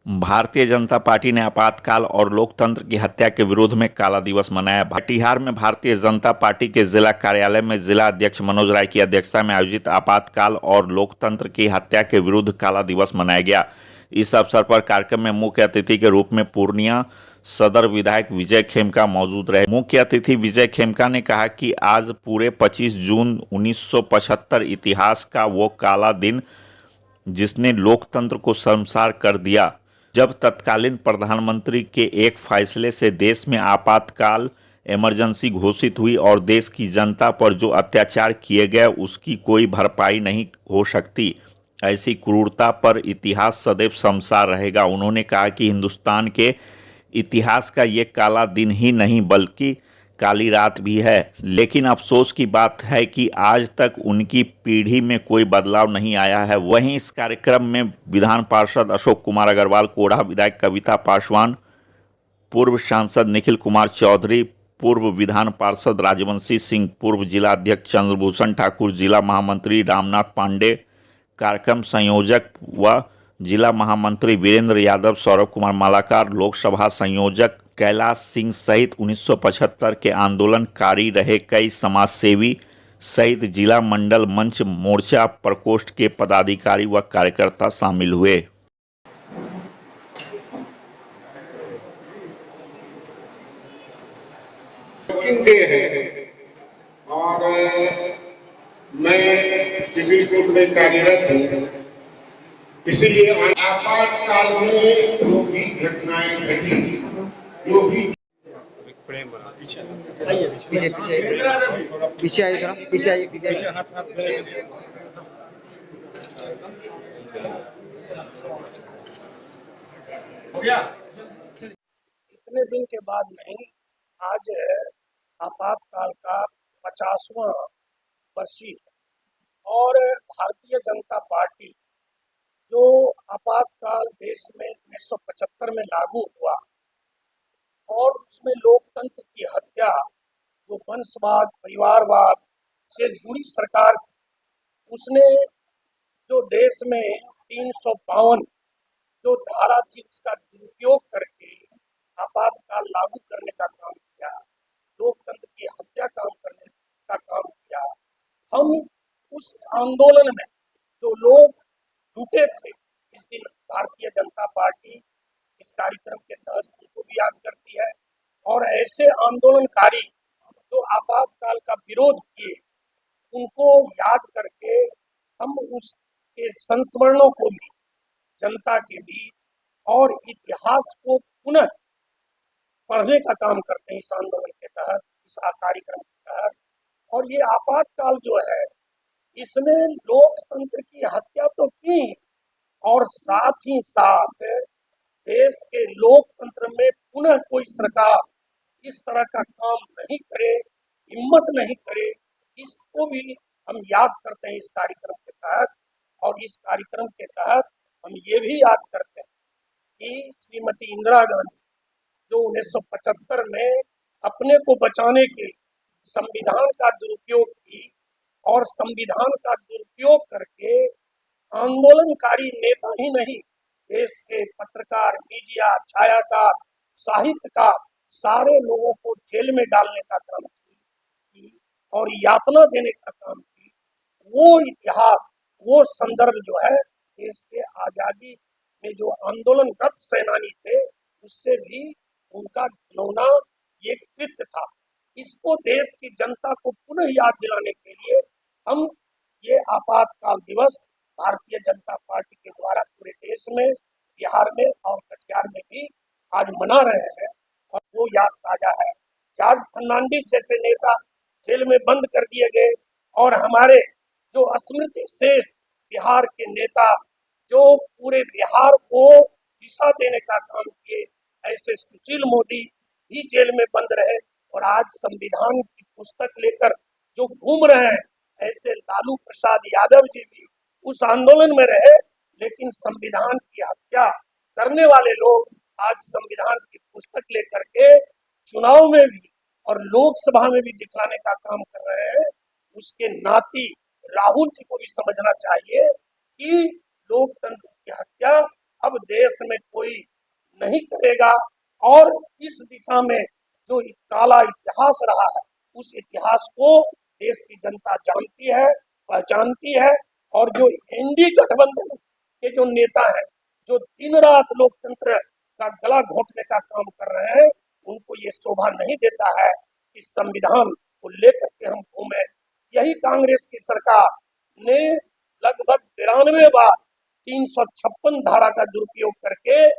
Bharatiya Janata party ने आपातकाल और लोकतंत्र की हत्या के विरोध में काला दिवस मनाया। कटिहार में भारतीय जनता पार्टी के जिला कार्यालय में जिला अध्यक्ष मनोज राय की अध्यक्षता में आयोजित आपातकाल और लोकतंत्र की हत्या के विरुद्ध काला दिवस मनाया गया। इस अवसर पर कार्यक्रम में मुख्य अतिथि के रूप में पूर्णिया सदर विधायक विजय खेमका मौजूद रहे। मुख्य अतिथि विजय खेमका ने कहा कि आज पूरे 25 जून 1975 इतिहास का वो काला दिन जिसने लोकतंत्र को शर्मसार कर दिया, जब तत्कालीन प्रधानमंत्री के एक फैसले से देश में आपातकाल इमरजेंसी घोषित हुई और देश की जनता पर जो अत्याचार किए गए उसकी कोई भरपाई नहीं हो सकती। ऐसी क्रूरता पर इतिहास सदैव शर्मसार रहेगा। उन्होंने कहा कि हिंदुस्तान के इतिहास का ये काला दिन ही नहीं बल्कि काली रात भी है, लेकिन अफसोस की बात है कि आज तक उनकी पीढ़ी में कोई बदलाव नहीं आया है। वहीं इस कार्यक्रम में विधान पार्षद अशोक कुमार अग्रवाल, कोढ़ा विधायक कविता पासवान, पूर्व सांसद निखिल कुमार चौधरी, पूर्व विधान पार्षद राजवंशी सिंह, पूर्व जिला अध्यक्ष चंद्रभूषण ठाकुर, जिला महामंत्री रामनाथ पांडे, कार्यक्रम संयोजक व जिला महामंत्री वीरेंद्र यादव, सौरभ कुमार मालाकार, लोकसभा संयोजक कैलाश सिंह सहित 1975 के आंदोलनकारी रहे कई समाजसेवी सहित जिला मंडल मंच मोर्चा प्रकोष्ठ के पदाधिकारी व कार्यकर्ता शामिल हुए। डे है और मैं सिविल कोर्ट में कार्यरत हूँ, इसीलिए आपातकाल में जो भी घटनाएं घटी, जो भी पीछे पीछे पीछे आइए, थोड़ा पीछे आइए, पीछे इतने दिन के बाद नहीं, आज आपातकाल का 50वां वर्षी और भारतीय जनता पार्टी जो आपातकाल देश में 1975 में लागू हुआ और उसमें लोकतंत्र की हत्या, जो वंशवाद परिवारवाद से जुड़ी सरकार थी, उसने जो देश में 352 जो धारा थी उसका दुरुपयोग करके आपातकाल लागू करने का काम किया, लोकतंत्र की हत्या करने का काम किया। हम उस आंदोलन में जो लोग जुटे थे, इस दिन भारतीय जनता पार्टी इस कार्यक्रम के तहत उनको भी याद करती है और ऐसे आंदोलनकारी जो आपातकाल का विरोध किए उनको याद करके हम उसके संस्मरणों को भी जनता के बीच और इतिहास को पुनः पढ़ने का काम करते हैं इस आंदोलन के तहत, इस कार्यक्रम के तहत। और ये आपातकाल जो है, इसने लोकतंत्र की हत्या तो की और साथ ही साथ देश के लोकतंत्र में पुनः कोई सरकार इस तरह का काम नहीं करे, हिम्मत नहीं करे, इसको भी हम याद करते हैं इस कार्यक्रम के तहत। और इस कार्यक्रम के तहत हम ये भी याद करते हैं कि श्रीमती इंदिरा गांधी जो 1975 में अपने को बचाने के संविधान का दुरुपयोग की और संविधान का दुरुपयोग करके आंदोलनकारी नेता ही नहीं, देश के पत्रकार, मीडिया, छायाकार, साहित्यकार, सारे लोगों को जेल में डालने का काम की और यातना देने का काम की। वो इतिहास, वो संदर्भ जो है देश के आजादी में जो आंदोलनरत सेनानी थे, उससे भी उनका घिनौना ये कृत्य था। इसको देश की जनता को पुनः याद दिलाने के लिए हम ये आपातकाल दिवस भारतीय जनता पार्टी के द्वारा पूरे देश में, बिहार में और कटिहार में भी आज मना रहे हैं। और वो याद ताजा है, जॉर्ज फर्नांडिस जैसे नेता जेल में बंद कर दिए गए और हमारे जो स्मृति शेष बिहार के नेता जो पूरे बिहार को दिशा देने का काम किए, ऐसे सुशील मोदी भी जेल में बंद रहे और आज संविधान की पुस्तक लेकर जो घूम रहे हैं, ऐसे लालू प्रसाद यादव जी भी उस आंदोलन में रहे, लेकिन संविधान की हत्या करने वाले लोग आज संविधान की पुस्तक लेकर के चुनाव में भी और लोकसभा में भी दिखलाने का काम कर रहे हैं। उसके नाती राहुल जी को भी समझना चाहिए कि लोकतंत्र की हत्या अब देश में कोई नहीं करेगा। और इस दिशा में जो काला इतिहास रहा है, उस इतिहास को देश की जनता जानती है, पहचानती है। और जो एनडीए गठबंधन के जो नेता हैं, जो दिन रात लोकतंत्र का गला घोटने का काम कर रहे हैं, उनको ये शोभा नहीं देता है कि संविधान को लेकर के हम घूमे। यही कांग्रेस की सरकार ने लगभग 92 बार 356 धारा का दुरुपयोग करके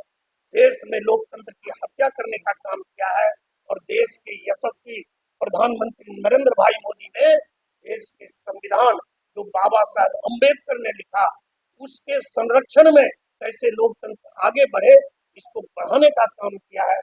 देश में लोकतंत्र की हत्या करने का काम किया है। और देश के यशस्वी प्रधानमंत्री नरेंद्र भाई मोदी ने देश के संविधान जो बाबा साहब अम्बेडकर ने लिखा, उसके संरक्षण में कैसे लोकतंत्र आगे बढ़े, इसको बढ़ाने का काम किया है।